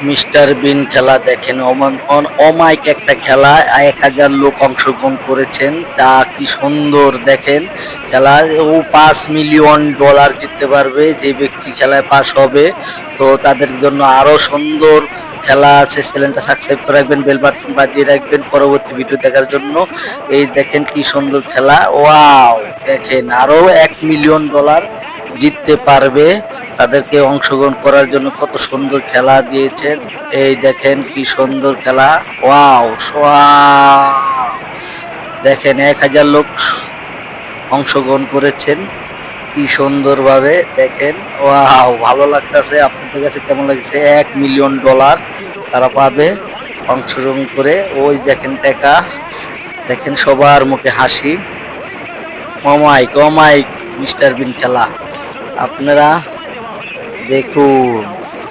Mister বিন খেলা দেখেন, অমাইক একটা খেলা, 1000 লোক অংশগ্রহণ করেছেন, তা কি সুন্দর দেখেন খেলা। ও $5 মিলিয়ন জিততে পারবে যে ব্যক্তি খেলায় পাস হবে। তো তাদের জন্য আরো সুন্দর খেলা আছে, চ্যানেলটা সাবস্ক্রাইব করে রাখবেন, বেল বাটন বাজিয়ে রাখবেন পরবর্তী ভিডিও দেখার জন্য। এই দেখেন কি সুন্দর খেলা, ওয়াও! দেখেন আরো $1 মিলিয়ন জিততে পারবে। তাদেরকে অংশগ্রহণ করার জন্য কত সুন্দর খেলা দিয়েছেন। এই দেখেন কি সুন্দর খেলা, ওয়াও ওয়াও! দেখেন 1000 লোক অংশগ্রহণ করেছেন, কি সুন্দরভাবে দেখেন, ওয়াও! ভালো লাগতেছে। আপনাদের কাছে কেমন লাগছে? $1 মিলিয়ন তারা পাবে অংশগ্রহণ করে। ওই দেখেন টাকা, দেখেন সবার মুখে হাসি। অমাইক অমাইক মিস্টার বিন খেলা, আপনারা দেখুন।